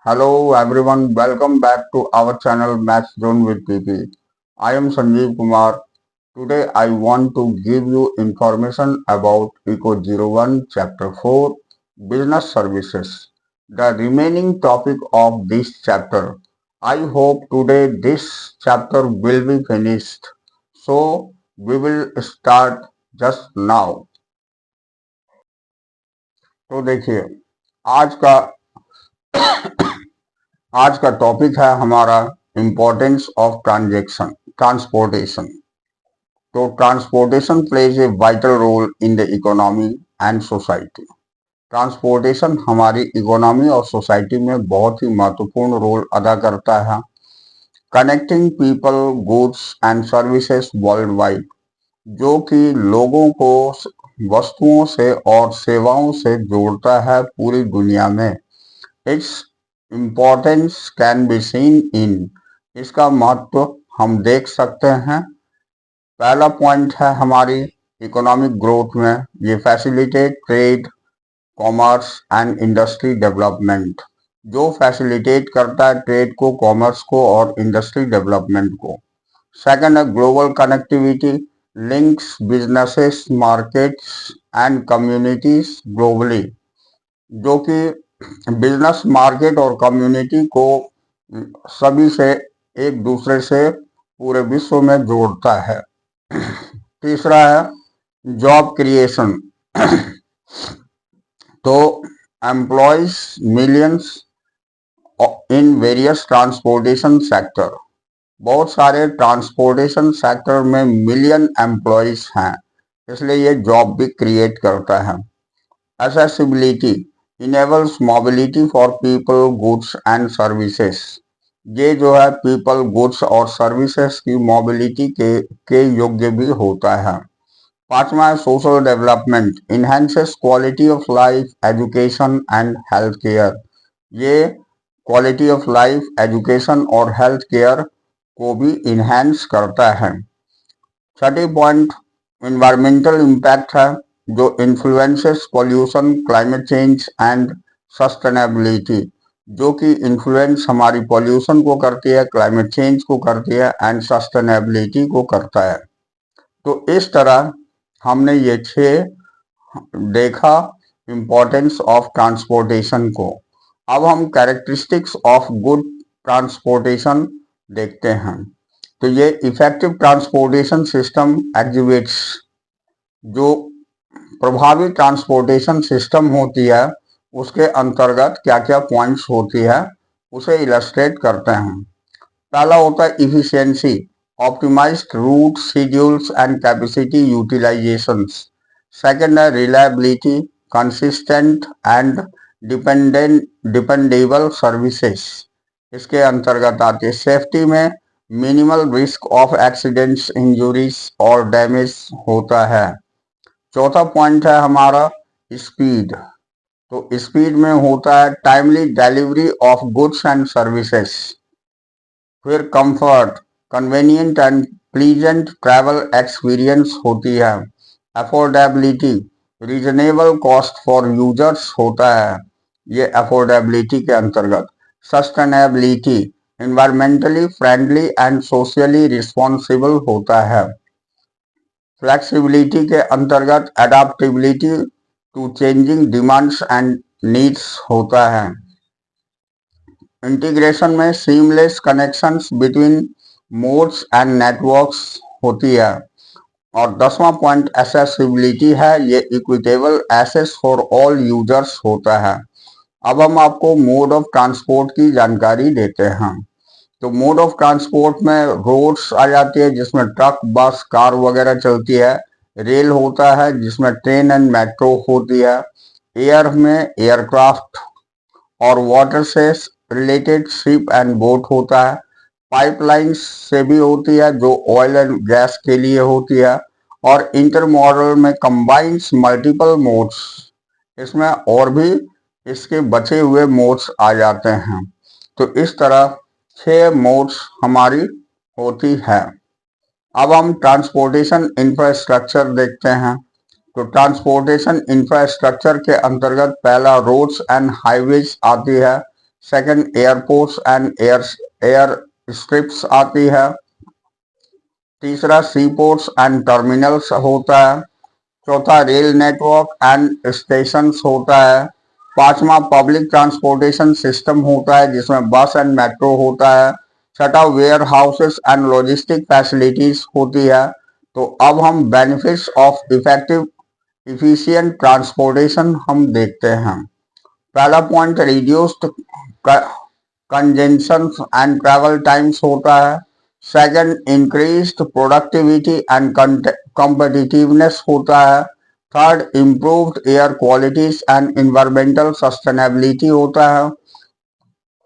Hello everyone, welcome back to our channel Math Zone with PP. I am Sanjeev Kumar. Today I want to give you information about Eco 01 Chapter 4 Business Services, the remaining topic of this chapter. I hope today this chapter will be finished. So we will start just now. तो देखिए आज का आज का topic है हमारा importance of transportation. तो transportation plays a vital role in the economy and society. Transportation हमारी इकोनॉमी और सोसाइटी में बहुत ही महत्वपूर्ण रोल अदा करता है। Connecting people, goods and services world wide, जो कि लोगों को वस्तुओं से और सेवाओं से जोड़ता है पूरी दुनिया में। Its importance can be seen in, इसका महत्व हम देख सकते हैं। पहला पॉइंट है हमारी इकोनॉमिक ग्रोथ में, ये facilitate trade, commerce and industry development, जो फैसिलिटेट करता है ट्रेड को, कॉमर्स को और इंडस्ट्री डेवलपमेंट को। सेकंड है global connectivity, links businesses, markets and communities globally, जो कि बिजनेस, मार्केट और कम्युनिटी को सभी से एक दूसरे से पूरे विश्व में जोड़ता है। तीसरा है जॉब क्रिएशन, तो employees millions in various transportation sector, बहुत सारे ट्रांसपोर्टेशन सेक्टर में मिलियन एम्प्लॉयज हैं, इसलिए ये जॉब भी क्रिएट करता है। Accessibility enables mobility for people, goods and services, ये जो है पीपल, गुड्स और सर्विसेज की मोबिलिटी के योग्य भी होता है। पांचवा है social development, enhances quality of life, education and health care, ये क्वालिटी ऑफ लाइफ, एजुकेशन और हेल्थ केयर को भी इनहेंस करता है। छठी पॉइंट इन्वायरमेंटल इम्पैक्ट है, जो influences pollution, climate change and sustainability, जो कि इन्फ्लुएंस हमारी पॉल्यूशन को करती है, क्लाइमेट चेंज को करती है एंड सस्टेनेबिलिटी को करता है। तो इस तरह हमने ये 6 देखा इम्पोर्टेंस ऑफ ट्रांसपोर्टेशन को। अब हम कैरेक्टरिस्टिक्स ऑफ गुड ट्रांसपोर्टेशन देखते हैं। तो ये इफेक्टिव ट्रांसपोर्टेशन सिस्टम एग्जीबिट्स, जो प्रभावी ट्रांसपोर्टेशन सिस्टम होती है उसके अंतर्गत क्या क्या पॉइंट्स होती है उसे इलस्ट्रेट करते हैं। पहला होता है efficiency, optimised route schedules and capacity utilisations. Second है reliability, consistent and dependable services, इसके अंतर्गत आती है। सेफ्टी में minimal risk of accidents, injuries और डैमेज होता है। चौथा पॉइंट है हमारा स्पीड, तो स्पीड में होता है timely delivery of goods and services. फिर comfort, convenient and pleasant travel experience होती है। Affordability, reasonable cost for users होता है, ये अफोर्डेबिलिटी के अंतर्गत। Sustainability, environmentally friendly and socially responsible होता है। फ्लेक्सिबिलिटी के अंतर्गत adaptability to changing demands and needs होता है। इंटीग्रेशन में seamless connections between modes and networks होती है। और 10वां पॉइंट एक्सेसिबिलिटी है, ये equitable access for all users होता है। अब हम आपको मोड ऑफ ट्रांसपोर्ट की जानकारी देते हैं। तो मोड ऑफ ट्रांसपोर्ट में रोड्स आ जाती है, जिसमें ट्रक, बस, कार वगैरह चलती है। रेल होता है, जिसमें ट्रेन एंड मेट्रो होती है। एयर में एयरक्राफ्ट और वाटर से रिलेटेड शिप एंड बोट होता है। पाइपलाइंस से भी होती है, जो ऑयल एंड गैस के लिए होती है। और इंटरमॉडल में कंबाइंस मल्टीपल मोड्स, इसमें और भी इसके बचे हुए मोड्स आ जाते हैं। तो इस तरह 6 मोड्स हमारी होती है। अब हम ट्रांसपोर्टेशन इंफ्रास्ट्रक्चर देखते हैं। तो ट्रांसपोर्टेशन इंफ्रास्ट्रक्चर के अंतर्गत पहला रोड्स एंड हाईवेज आती है। Second airports and air strips आती है। तीसरा सी पोर्ट्स एंड टर्मिनल्स होता है। चौथा रेल नेटवर्क एंड स्टेशंस होता है। पांचवा पब्लिक ट्रांसपोर्टेशन सिस्टम होता है जिसमें बस एंड मेट्रो होता है। छठा warehouses and logistic facilities होती है। तो अब हम benefits of effective efficient transportation हम देखते हैं। पहला point reduced congestion and travel times होता है। Second increased productivity and competitiveness होता है। Third improved air qualities and environmental sustainability होता है।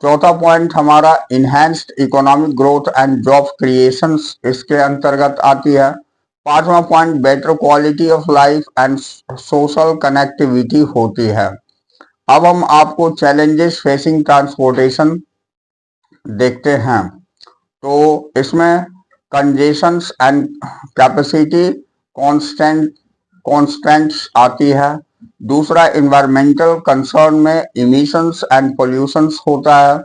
चौथा पॉइंट हमारा enhanced economic growth and job creation इसके अंतर्गत आती है। पांचवा point better quality of life and social connectivity होती है। अब हम आपको चैलेंजेस फेसिंग ट्रांसपोर्टेशन देखते हैं। तो इसमें कंजेशंस एंड कैपेसिटी कॉन्स्टेंट्स आती है। दूसरा इन्वायरमेंटल कंसर्न में इमिशंस एंड पोल्यूशंस होता है।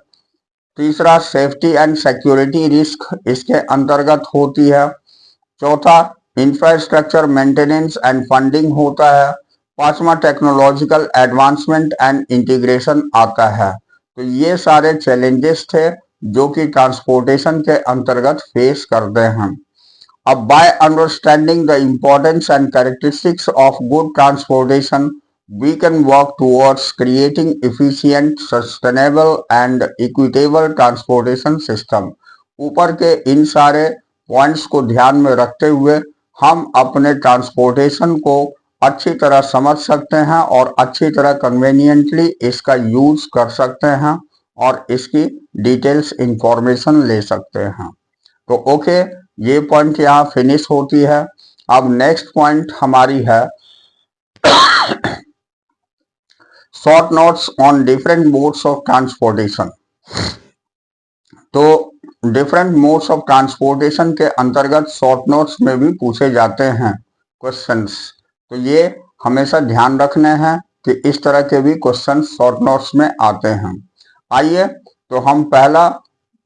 तीसरा सेफ्टी एंड सिक्योरिटी रिस्क इसके अंतर्गत होती है। चौथा इंफ्रास्ट्रक्चर मेंटेनेंस एंड फंडिंग होता है। पांचवा टेक्नोलॉजिकल एडवांसमेंट एंड इंटीग्रेशन आता है। तो ये सारे चैलेंजेस थे जो कि ट्रांसपोर्टेशन के अंतर्गत फेस करते हैं। अब by understanding the importance and characteristics of good transportation we can work towards creating efficient, sustainable and equitable transportation system। ऊपर के इन सारे पॉइंट्स को ध्यान में रखते हुए हम अपने ट्रांसपोर्टेशन को अच्छी तरह समझ सकते हैं और अच्छी तरह कन्वीनियंटली इसका यूज कर सकते हैं और इसकी डिटेल्स इंफॉर्मेशन ले सकते हैं। तो ओके, ये पॉइंट यहाँ फिनिश होती है। अब नेक्स्ट पॉइंट हमारी है short notes on different modes of transportation. तो डिफरेंट मोड्स ऑफ ट्रांसपोर्टेशन के अंतर्गत शॉर्ट नोट्स में भी पूछे जाते हैं क्वेश्चंस। तो ये हमेशा ध्यान रखने हैं कि इस तरह के भी क्वेश्चन शॉर्ट नोट्स में आते हैं। आइए तो हम पहला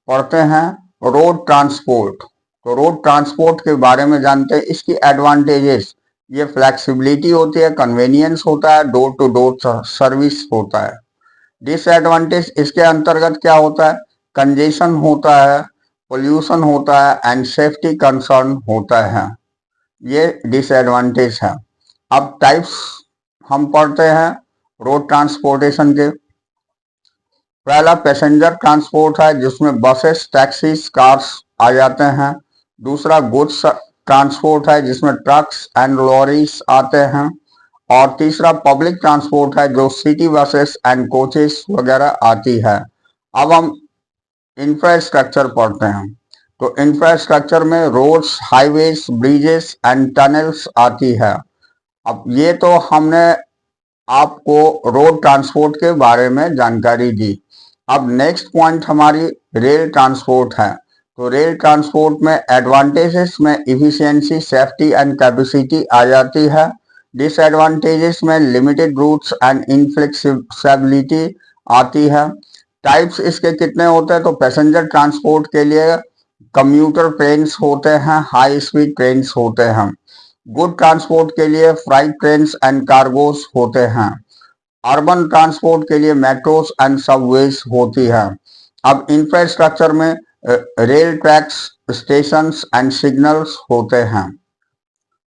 पढ़ते हैं रोड ट्रांसपोर्ट। तो रोड ट्रांसपोर्ट के बारे में जानते हैं, इसकी एडवांटेजेस। ये फ्लेक्सिबिलिटी होती है, कन्वीनियंस होता है, डोर टू डोर सर्विस होता है। डिसएडवांटेज इसके अंतर्गत क्या होता है, कंजेशन होता है, पोल्यूशन होता है एंड सेफ्टी कंसर्न होता है। ये डिसएडवांटेज है। अब टाइप्स हम पढ़ते हैं रोड ट्रांसपोर्टेशन के। पहला पैसेंजर ट्रांसपोर्ट है जिसमें बसेस, टैक्सीज, कार्स आ जाते हैं। दूसरा गुड्स ट्रांसपोर्ट है जिसमें ट्रक्स एंड लॉरीज आते हैं। और तीसरा पब्लिक ट्रांसपोर्ट है जो सिटी बसेस एंड कोचेस वगैरह आती है। अब हम इंफ्रास्ट्रक्चर पढ़ते हैं। तो इंफ्रास्ट्रक्चर में roads, highways, bridges and tunnels आती है। अब ये तो हमने आपको रोड ट्रांसपोर्ट के बारे में जानकारी दी। अब नेक्स्ट पॉइंट हमारी रेल ट्रांसपोर्ट है। तो रेल ट्रांसपोर्ट में एडवांटेजेस में इफिशिएंसी, सेफ्टी एंड कैपेसिटी आ जाती है। डिसएडवांटेजेस में लिमिटेड रूट्स एंड इनफ्लेक्सिबिलिटी आती है। टाइप्स इसके कितने होते हैं, तो पैसेंजर ट्रांसपोर्ट के लिए कम्यूटर ट्रेन्स होते हैं, हाई स्पीड ट्रेन्स होते हैं। गुड ट्रांसपोर्ट के लिए फ्राइट ट्रेन्स एंड कार्गोस होते हैं। अर्बन ट्रांसपोर्ट के लिए मेट्रोस एंड सबवेज होती है। अब इंफ्रास्ट्रक्चर में rail tracks, stations and signals होते हैं।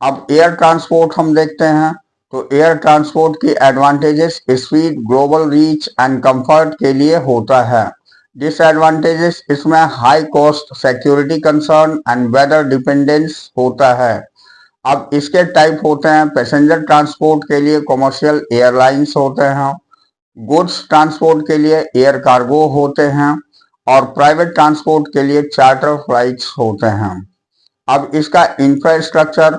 अब एयर ट्रांसपोर्ट हम देखते हैं। तो एयर ट्रांसपोर्ट की advantages speed, global reach and comfort के लिए होता है। डिसएडवांटेजेस इसमें high cost, security concern and weather dependence होता है। अब इसके टाइप होते हैं, पैसेंजर ट्रांसपोर्ट के लिए कमर्शियल एयरलाइंस होते हैं, गुड्स ट्रांसपोर्ट के लिए एयर कार्गो होते हैं और प्राइवेट ट्रांसपोर्ट के लिए चार्टर फ्लाइट्स होते हैं। अब इसका इंफ्रास्ट्रक्चर,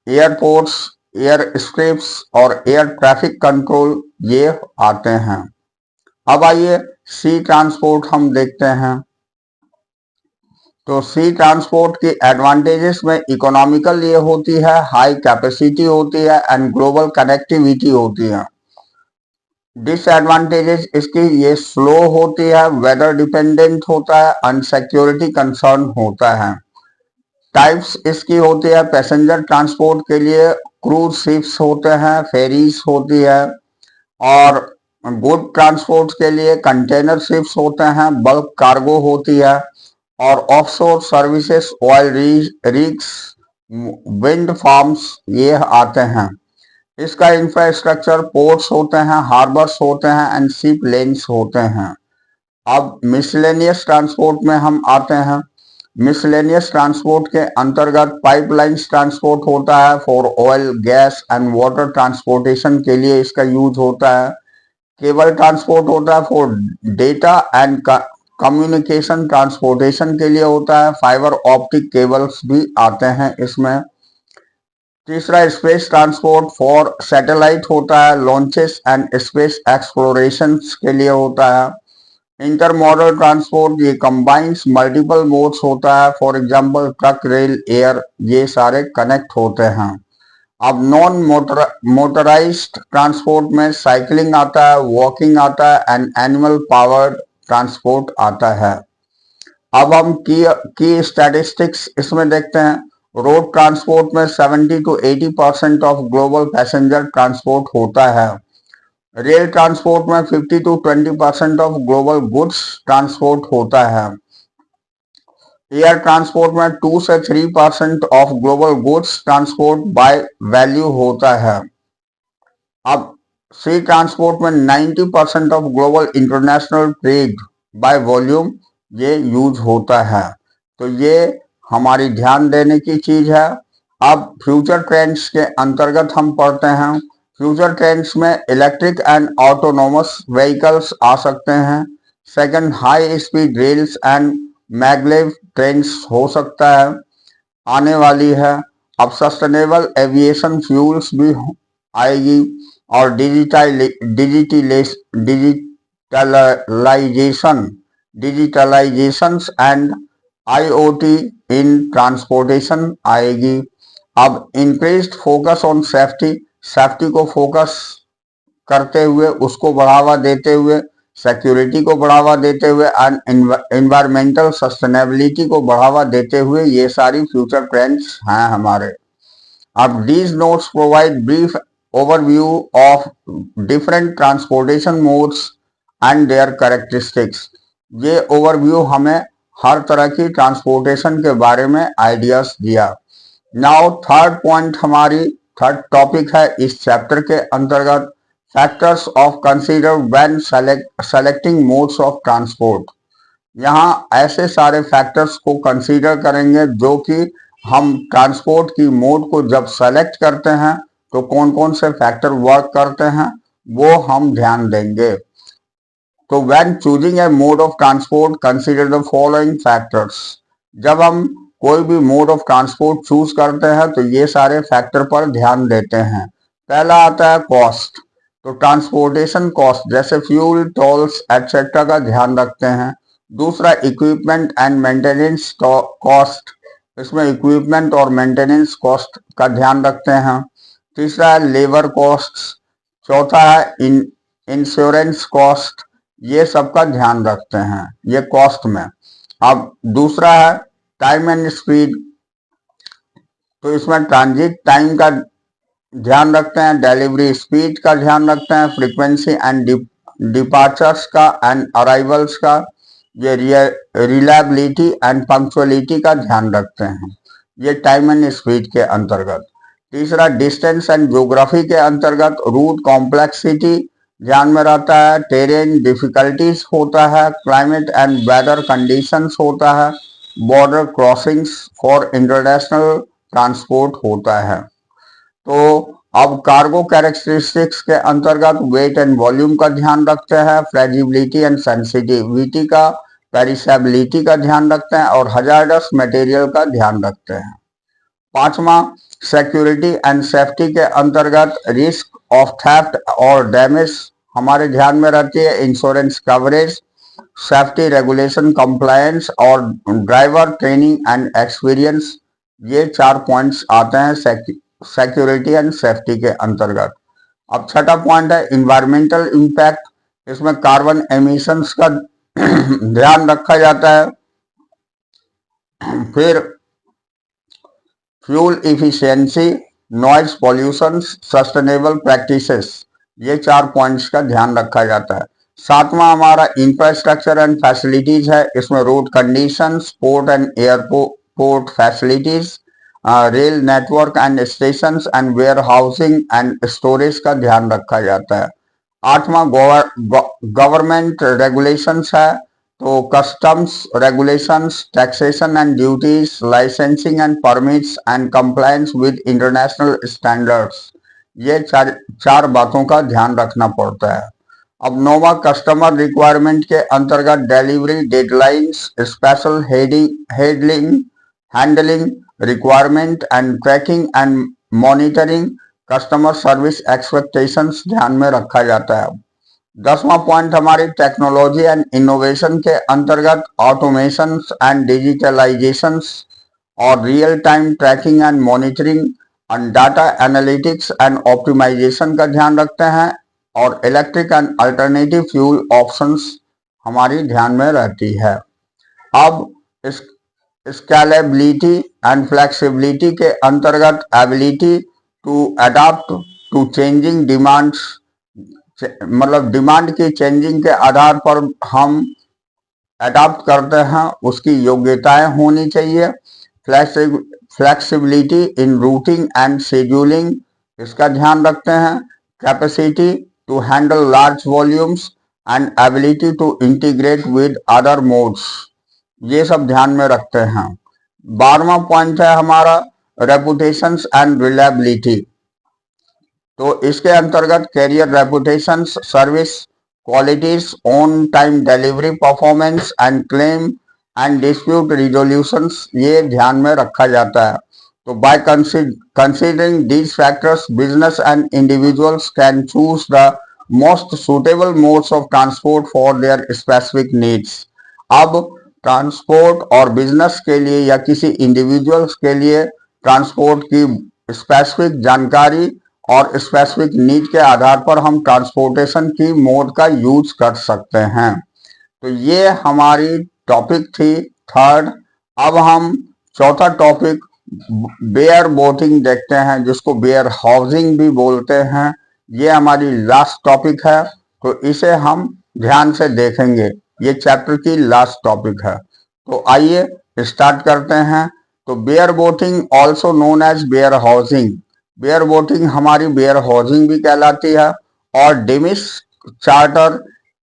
एयरपोर्ट्स, एयर स्ट्रिप्स और एयर ट्रैफिक कंट्रोल ये आते हैं। अब आइए सी ट्रांसपोर्ट हम देखते हैं। तो सी ट्रांसपोर्ट की एडवांटेजेस में इकोनॉमिकल ये होती है, हाई कैपेसिटी होती है एंड ग्लोबल कनेक्टिविटी होती है। डिसएडवांटेजेस इसकी ये स्लो होती है, वेदर डिपेंडेंट होता है, अनसिक्योरिटी कंसर्न होता है। टाइप्स इसकी होती है, पैसेंजर ट्रांसपोर्ट के लिए क्रूज शिप्स होते हैं, फेरीज होती है, और गुड ट्रांसपोर्ट के लिए कंटेनर शिप्स होते हैं, बल्क कार्गो होती है, और offshore services, oil rigs, wind farms ये आते हैं। इसका इंफ्रास्ट्रक्चर पोर्ट्स होते हैं, हार्बर्स होते हैं एंड शिप लेन्स होते हैं। अब मिसलेनियस ट्रांसपोर्ट में हम आते हैं। मिसलेनियस ट्रांसपोर्ट के अंतर्गत पाइपलाइंस ट्रांसपोर्ट होता है for oil, gas and water transportation के लिए इसका यूज होता है। केबल ट्रांसपोर्ट होता है for data and communication transportation के लिए होता है। फाइबर ऑप्टिक केबल्स भी आते हैं इसमें। तीसरा स्पेस ट्रांसपोर्ट फॉर सैटेलाइट होता है, लॉन्चेस एंड स्पेस एक्सप्लोरेशन के लिए होता है। इंटरमॉडल ट्रांसपोर्ट ये कंबाइंस मल्टीपल मोड्स होता है, for example truck, rail, air ये सारे कनेक्ट होते हैं। अब नॉन मोटराइज्ड ट्रांसपोर्ट में साइकिलिंग आता है, वॉकिंग आता है एंड एनिमल पावर्ड ट्रांसपोर्ट आता है। अब हम की स्टैटिस्टिक्स इसमें देखते हैं। रोड ट्रांसपोर्ट में 70 to 80% of global passenger transport होता है। रेल ट्रांसपोर्ट में 50 to 20% of global goods transport होता है। एयर ट्रांसपोर्ट में 2 से 3% of global goods transport by value होता है। अब सी ट्रांसपोर्ट में 90% of global international trade by volume ये यूज होता है। तो ये हमारी ध्यान देने की चीज है। अब फ्यूचर ट्रेंड्स के अंतर्गत हम पढ़ते हैं। फ्यूचर ट्रेंड्स में इलेक्ट्रिक एंड ऑटोनोमस व्हीकल्स आ सकते हैं। Second, high speed rails and maglev trains हो सकता है, आने वाली है। अब सस्टेनेबल एविएशन फ्यूल्स भी आएगी, और digitalisation and IoT in transportation आएगी। अब इंक्रीज्ड फोकस ऑन सेफ्टी को फोकस करते हुए, उसको बढ़ावा देते हुए, सिक्योरिटी को बढ़ावा देते हुए एंड एनवायरमेंटल सस्टेनेबिलिटी को बढ़ावा देते हुए ये सारी फ्यूचर ट्रेंड्स हैं हमारे। अब these notes provide brief overview of different transportation modes and their characteristics। ये ओवरव्यू हमें हर तरह की ट्रांसपोर्टेशन के बारे में आइडियाज दिया। नाउ थर्ड पॉइंट, हमारी थर्ड टॉपिक है इस चैप्टर के अंतर्गत, factors of consider when selecting modes of transport. यहाँ ऐसे सारे फैक्टर्स को कंसीडर करेंगे जो कि हम ट्रांसपोर्ट की मोड को जब सेलेक्ट करते हैं तो कौन कौन से फैक्टर वर्क करते हैं वो हम ध्यान देंगे। तो when choosing a mode of transport consider the following factors. जब हम कोई भी मोड ऑफ ट्रांसपोर्ट चूज करते हैं तो ये सारे फैक्टर पर ध्यान देते हैं। पहला आता है कॉस्ट। तो ट्रांसपोर्टेशन कॉस्ट जैसे फ्यूल, टोल्स एटसेट्रा का ध्यान रखते हैं। दूसरा, इक्विपमेंट एंड मेंटेनेंस कॉस्ट, इसमें इक्विपमेंट और मेंटेनेंस कॉस्ट का ध्यान रखते हैं। तीसरा है लेबर कॉस्ट। चौथा है इंश्योरेंस कॉस्ट, ये सबका ध्यान रखते हैं ये कॉस्ट में। अब दूसरा है टाइम एंड स्पीड। तो इसमें ट्रांजिट टाइम का ध्यान रखते हैं, डिलीवरी स्पीड का ध्यान रखते हैं, फ्रीक्वेंसी एंड डिपार्चर्स का एंड अराइवल्स का, ये रिलायबिलिटी एंड पंक्चुअलिटी का ध्यान रखते हैं, ये टाइम एंड स्पीड के अंतर्गत। तीसरा, डिस्टेंस एंड ज्योग्राफी के अंतर्गत रूट कॉम्प्लेक्सिटी ध्यान में रहता है, टेरेन डिफिकल्टीज होता है, क्लाइमेट एंड वेदर कंडीशंस होता है, border crossings for international transport होता है। तो अब कार्गो कैरेक्टरिस्टिक्स के अंतर्गत वेट एंड वॉल्यूम का ध्यान रखते हैं, फ्लेक्सिबिलिटी एंड सेंसिटिविटी का, पेरिसेबिलिटी का ध्यान रखते हैं, और हजार्डस मटेरियल का ध्यान रखते हैं। पांचवा, सिक्योरिटी एंड सेफ्टी के अंतर्गत रिस्क ऑफ थेफ्ट और डैमेज हमारे ध्यान में रहती है, insurance coverage, safety regulation compliance, और ड्राइवर ट्रेनिंग एंड एक्सपीरियंस, ये 4 पॉइंट्स आते हैं सिक्योरिटी एंड सेफ्टी के अंतर्गत। अब छठा पॉइंट है इन्वायरमेंटल इम्पैक्ट। इसमें कार्बन एमिशंस का ध्यान रखा जाता है। फिर fuel efficiency, noise pollution, sustainable practices, ये 4 पॉइंट्स का ध्यान रखा जाता है। सातवां हमारा इंफ्रास्ट्रक्चर एंड फैसिलिटीज है। इसमें road conditions, port and airport facilities, rail network and stations and warehousing and storage का ध्यान रखा जाता है। आठवां गवर्नमेंट रेगुलेशंस है। तो customs regulations, taxation and duties, licensing and permits and compliance with international standards, ये चार बातों का ध्यान रखना पड़ता है। अब नौवां कस्टमर रिक्वायरमेंट के अंतर्गत delivery deadlines, special handling requirement and tracking and monitoring, customer service expectations ध्यान में रखा जाता है। 10वां पॉइंट हमारी टेक्नोलॉजी एंड इनोवेशन के अंतर्गत ऑटोमेशन एंड डिजिटलाइजेशन और real time tracking and monitoring and data analytics and optimisation का ध्यान रखते हैं। और electric and alternative fuel options हमारी ध्यान में रहती है। अब इस स्केलेबिलिटी एंड फ्लेक्सिबिलिटी के अंतर्गत ability to adapt to changing demands, मतलब डिमांड की चेंजिंग के आधार पर हम अडाप्ट करते हैं, उसकी योग्यताएं होनी चाहिए। Flexibility in routing and scheduling, इसका ध्यान रखते हैं। Capacity to handle large volumes and ability to integrate with other modes, ये सब ध्यान में रखते हैं। 12वां पॉइंट है हमारा रेपुटेशंस एंड रिलायबिलिटी। तो इसके अंतर्गत carrier reputation, service qualities, on time delivery performance and claim and dispute resolutions, ये ध्यान में रखा जाता है। तो by considering these factors, business and individuals can choose the most suitable modes of transport for their specific needs. अब transport और business के लिए या किसी इंडिविजुअल्स के लिए ट्रांसपोर्ट की स्पेसिफिक जानकारी और स्पेसिफिक नीड के आधार पर हम ट्रांसपोर्टेशन की मोड का यूज कर सकते हैं। तो ये हमारी टॉपिक थी थर्ड। अब हम चौथा टॉपिक बेयर बोटिंग देखते हैं, जिसको बेयर हाउसिंग भी बोलते हैं। ये हमारी लास्ट टॉपिक है, तो इसे हम ध्यान से देखेंगे। ये चैप्टर की लास्ट टॉपिक है। तो आइए स्टार्ट करते हैं। तो bare boating also known as bare housing, bare boating हमारी बेयर हाउसिंग भी कहलाती है। और demise charter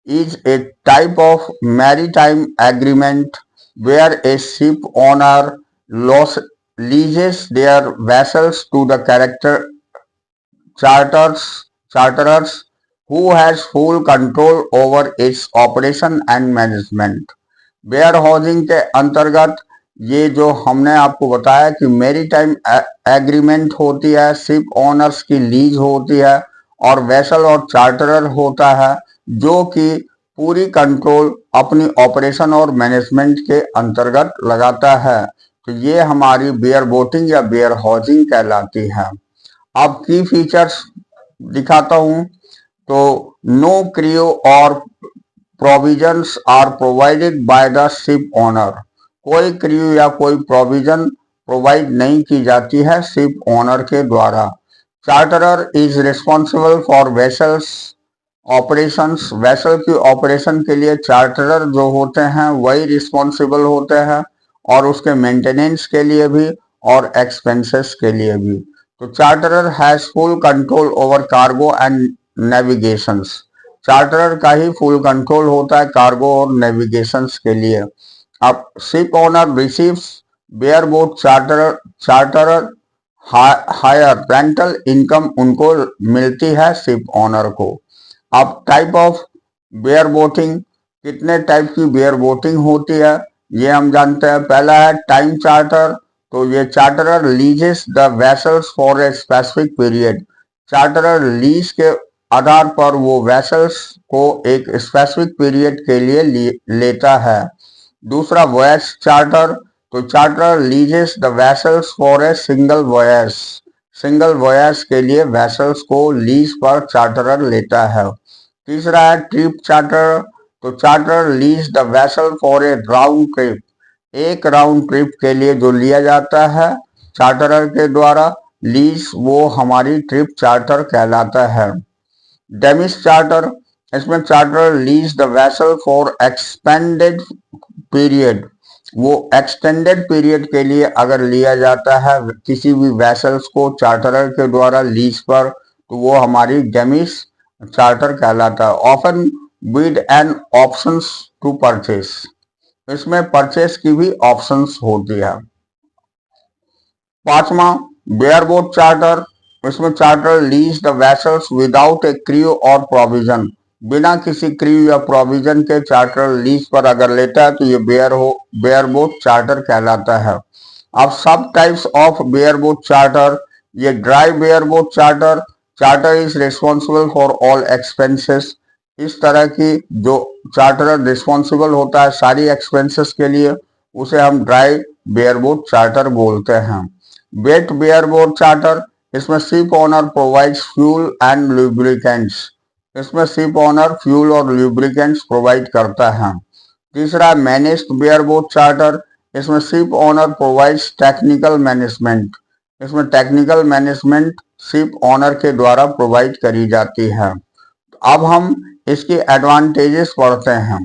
is a type of maritime agreement where a ship owner leases their vessels to the charterers who has full control over its operation and management. Warehousing के अंतर्गत ये जो हमने आपको बताया कि मैरीटाइम एग्रीमेंट होती है, शिप ओनर्स की लीज होती है और वेसल और चार्टरर होता है जो कि पूरी कंट्रोल अपनी ऑपरेशन और मैनेजमेंट के अंतर्गत लगाता है। तो ये हमारी बेयर बोटिंग या बेयर हाउसिंग कहलाती है। अब की फीचर्स दिखाता हूं। तो नो क्रियो और provisions are provided by the ship owner, कोई क्रियो या कोई प्रोविजन प्रोवाइड नहीं की जाती है शिप ओनर के द्वारा। Charterer is responsible for vessels operations, vessel की ऑपरेशन के लिए चार्टरर जो होते हैं वही रिस्पॉन्सिबल होते हैं और उसके मेंटेनेंस के लिए भी और एक्सपेंसेस के लिए भी। तो charterer has full control over cargo and navigations, charterer का ही फुल कंट्रोल होता है कार्गो और नेविगेशंस के लिए। अब ship owner receives bare boat charterer hire, rental income उनको मिलती है शिप ओनर को। अब टाइप ऑफ बेयर बोटिंग, कितने टाइप की बेयर बोटिंग होती है ये हम जानते हैं। पहला है टाइम चार्टर। तो ये charterer leases the vessels for a specific period, charterer lease के आधार पर वो वेसल्स को एक स्पेसिफिक पीरियड के लिए लेता है। दूसरा वॉयज चार्टर। तो charterer leases the vessels for a single voyage, single voyage के लिए वेसल्स को लीज पर चार्टरर लेता है। तीसरा है ट्रिप चार्टर। तो charter lease the vessel for A round trip. एक राउंड ट्रिप के लिए जो लिया जाता है चार्टरर के द्वारा लीज, वो हमारी ट्रिप चार्टर कहलाता है। डेमिस चार्टर, इसमें charter lease the vessel for expanded period. वो एक्सटेंडेड पीरियड के लिए अगर लिया जाता है किसी भी वेसल्स को चार्टरर के द्वारा लीज पर, तो वो हमारी डेमिस चार्टर कहलाता है। Often with an options to purchase, इसमें परचेस की भी ऑप्शंस होती है। पांचवा बेयरबोट चार्टर। इसमें charter lease the vessels without a crew और प्रोविजन। बिना किसी क्रू या प्रोविजन के चार्टर लीज पर अगर लेता है तो ये बेयरबोट चार्टर कहलाता है। अब सब टाइप्स ऑफ बेयरबोट चार्टर, ये dry bareboat charter. Charter is responsible for all expenses. इस तरह की जो चार्टर रिस्पॉन्सिबल होता है सारी एक्सपेंसेस के लिए, उसे हम ड्राई बेयरबोट चार्टर बोलते हैं। वेट बेयरबोट चार्टर, इसमें ship owner provides fuel and lubricants. इसमें शिप ओनर फ्यूल और लुब्रिकेंट्स प्रोवाइड करता है। तीसरा मैनेज्ड बेयरबोट चार्टर, इसमें ship owner provides technical management. इसमें टेक्निकल मैनेजमेंट शिप ओनर के द्वारा प्रोवाइड करी जाती है। अब हम इसके एडवांटेजेस पढ़ते हैं।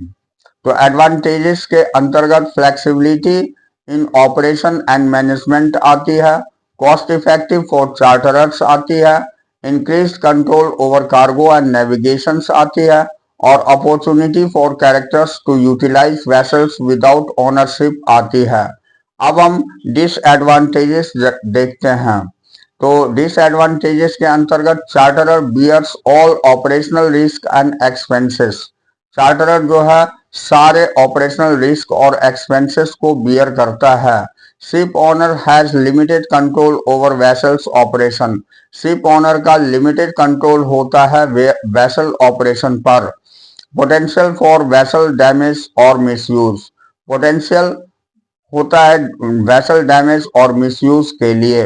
तो एडवांटेजेस के अंतर्गत flexibility in operation and management आती है, कॉस्ट इफेक्टिव फॉर चार्टरर्स आती है, increased control over cargo and navigations आती है, और opportunity for characters to utilize vessels without ownership आती है। अब हम डिसएडवांटेजेस देखते हैं। तो डिसएडवांटेजेस के अंतर्गत charterer bears all operational risk and expenses. Charterer जो है सारे ऑपरेशनल रिस्क और एक्सपेंसेस को बियर करता है। Ship owner has limited control over vessels operation. Ship owner का लिमिटेड कंट्रोल होता है वेसल ऑपरेशन पर। पोटेंशियल फॉर वेसल डैमेज और मिसयूज, पोटेंशियल होता है वेसल डैमेज और मिसयूज के लिए।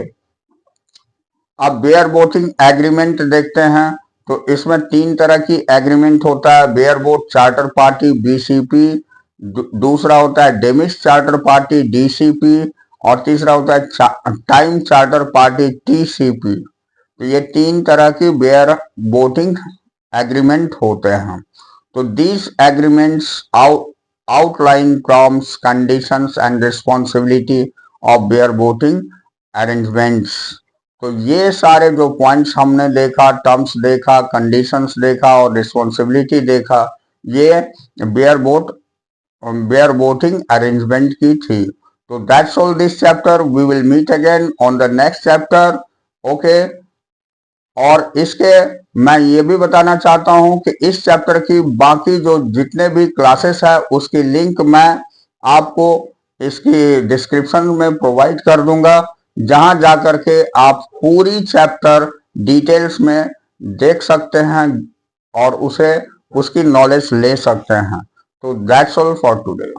अब बेयर बोटिंग एग्रीमेंट देखते हैं। तो इसमें तीन तरह की एग्रीमेंट होता है। Bare boat charter party BCP, दूसरा होता है डेमिस चार्टर पार्टी डीसीपी, और तीसरा होता है टाइम चार्टर पार्टी टीसीपी। तो ये तीन तरह की बेयर बोटिंग एग्रीमेंट होते हैं। तो these agreements outline terms, conditions and responsibility of bareboating arrangements। तो ये सारे जो पॉइंट्स हमने देखा, टर्म्स देखा, कंडीशंस देखा और रिस्पॉन्सिबिलिटी देखा, ये बेयर बोटिंग अरेंजमेंट की थी। तो that's all this chapter. We will meet again on the next chapter. Okay. और इसके मैं ये भी बताना चाहता हूं कि इस चैप्टर की बाकी जो जितने भी क्लासेस है उसकी लिंक मैं आपको इसकी डिस्क्रिप्शन में प्रोवाइड कर दूंगा, जहां जाकर के आप पूरी चैप्टर डिटेल्स में देख सकते हैं और उसे उसकी नॉलेज ले सकते हैं। तो दैट्स ऑल फॉर टुडे।